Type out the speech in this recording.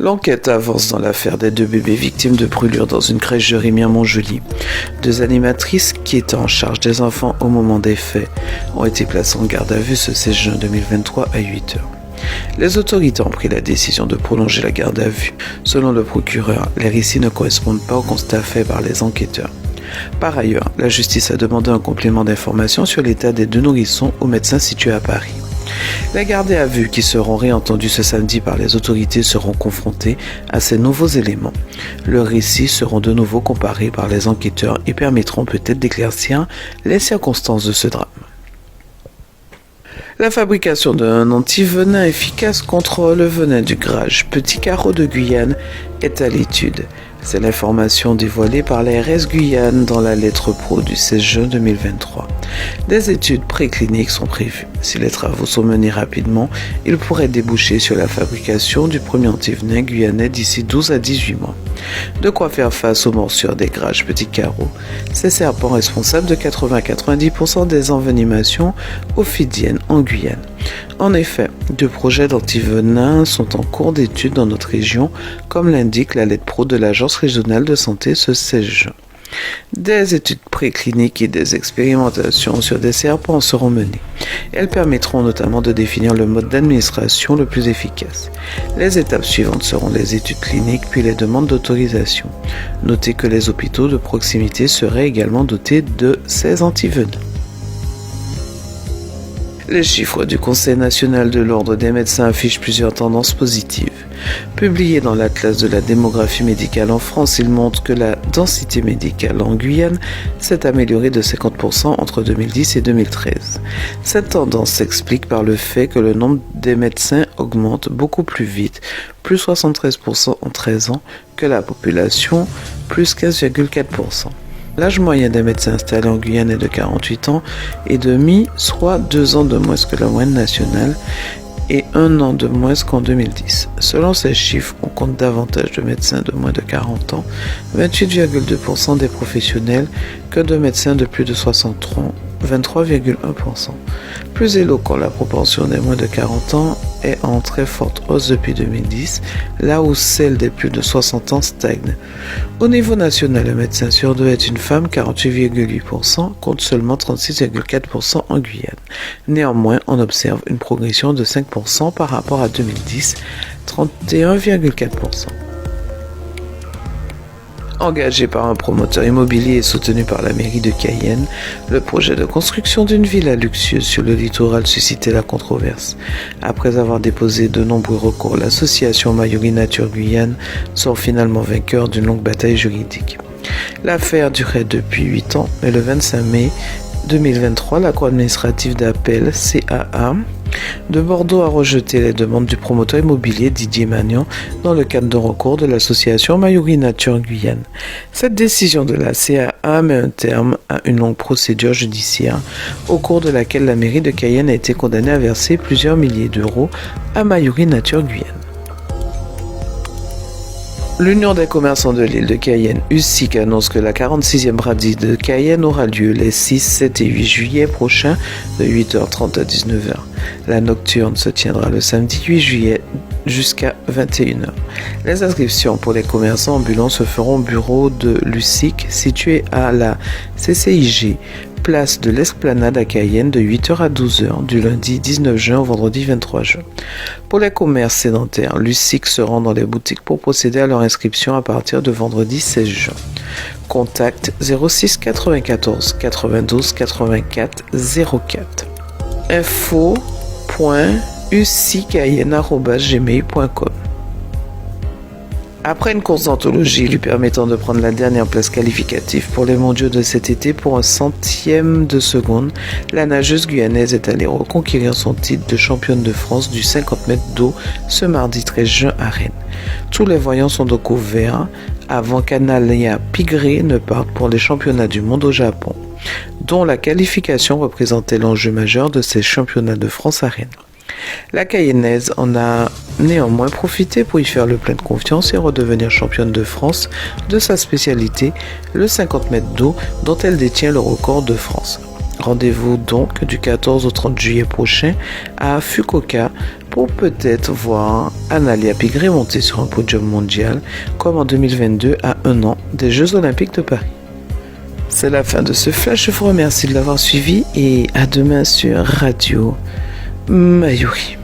L'enquête avance dans l'affaire des 2 bébés victimes de brûlures dans une crèche de Rémière-Montjoly. 2 animatrices qui étaient en charge des enfants au moment des faits ont été placées en garde à vue ce 16 juin 2023 à 8h. Les autorités ont pris la décision de prolonger la garde à vue. Selon le procureur, les récits ne correspondent pas au constat fait par les enquêteurs. Par ailleurs, la justice a demandé un complément d'information sur l'état des 2 nourrissons au médecin situé à Paris. Les gardés à vue qui seront réentendus ce samedi par les autorités seront confrontés à ces nouveaux éléments. Leurs récits seront de nouveau comparés par les enquêteurs et permettront peut-être d'éclaircir les circonstances de ce drame. La fabrication d'un antivenin efficace contre le venin du grage petit carreau de Guyane est à l'étude. C'est l'information dévoilée par l'ARS Guyane dans la lettre pro du 16 juin 2023. Des études précliniques sont prévues. Si les travaux sont menés rapidement, ils pourraient déboucher sur la fabrication du premier antivenin guyanais d'ici 12 à 18 mois. De quoi faire face aux morsures des grages petits carreaux, ces serpents responsables de 80 à 90% des envenimations ophidiennes en Guyane. En effet, 2 projets d'antivenin sont en cours d'étude dans notre région, comme l'indique la lettre pro de l'Agence régionale de santé ce 16 juin. Des études précliniques et des expérimentations sur des serpents seront menées. Elles permettront notamment de définir le mode d'administration le plus efficace. Les étapes suivantes seront les études cliniques puis les demandes d'autorisation. Notez que les hôpitaux de proximité seraient également dotés de ces antivenins. Les chiffres du Conseil national de l'ordre des médecins affichent plusieurs tendances positives. Publié dans l'Atlas de la démographie médicale en France, il montre que la densité médicale en Guyane s'est améliorée de 50% entre 2010 et 2013. Cette tendance s'explique par le fait que le nombre des médecins augmente beaucoup plus vite, plus 73% en 13 ans, que la population, plus 15,4%. L'âge moyen des médecins installés en Guyane est de 48 ans et demi, soit 2 ans de moins que la moyenne nationale et 1 an de moins qu'en 2010. Selon ces chiffres, on compte davantage de médecins de moins de 40 ans, 28,2% des professionnels, que de médecins de plus de 60 ans, 23,1%. Plus éloquent, la proportion des moins de 40 ans est en très forte hausse depuis 2010, là où celle des plus de 60 ans stagne. Au niveau national, un médecin sur 2 est une femme, 48,8%, contre seulement 36,4% en Guyane. Néanmoins, on observe une progression de 5% par rapport à 2010, 31,4%. Engagé par un promoteur immobilier et soutenu par la mairie de Cayenne, le projet de construction d'une villa luxueuse sur le littoral suscitait la controverse. Après avoir déposé de nombreux recours, l'association Mayuri Nature Guyane sort finalement vainqueur d'une longue bataille juridique. L'affaire durait depuis 8 ans, mais le 25 mai 2023, la Cour administrative d'appel CAA de Bordeaux a rejeté les demandes du promoteur immobilier Didier Magnan dans le cadre d'un recours de l'association Mayuri Nature Guyane. Cette décision de la CAA met un terme à une longue procédure judiciaire au cours de laquelle la mairie de Cayenne a été condamnée à verser plusieurs milliers d'euros à Mayuri Nature Guyane. L'Union des commerçants de l'île de Cayenne, USIC, annonce que la 46e brasserie de Cayenne aura lieu les 6, 7 et 8 juillet prochains de 8h30 à 19h. La nocturne se tiendra le samedi 8 juillet jusqu'à 21h. Les inscriptions pour les commerçants ambulants se feront au bureau de l'USIC situé à la CCIG, place de l'Esplanade à Cayenne de 8h à 12h du lundi 19 juin au vendredi 23 juin. Pour les commerces sédentaires, l'USIC se rend dans les boutiques pour procéder à leur inscription à partir de vendredi 16 juin. Contact 06 94 92 84 04. info.ucicayenne@gmail.com. Après une course d'anthologie lui permettant de prendre la dernière place qualificative pour les mondiaux de cet été pour un centième de seconde, la nageuse guyanaise est allée reconquérir son titre de championne de France du 50 mètres d'eau ce mardi 13 juin à Rennes. Tous les voyants sont donc au vert avant qu'Analia Pigré ne parte pour les championnats du monde au Japon, dont la qualification représentait l'enjeu majeur de ces championnats de France à Rennes. La Cayennaise en a néanmoins profité pour y faire le plein de confiance et redevenir championne de France de sa spécialité, le 50 mètres d'eau, dont elle détient le record de France. Rendez-vous donc du 14 au 30 juillet prochain à Fukuoka pour peut-être voir Analia Pigré monter sur un podium mondial comme en 2022 à 1 an des Jeux Olympiques de Paris. C'est la fin de ce flash, je vous remercie de l'avoir suivi et à demain sur Radio Mayuri.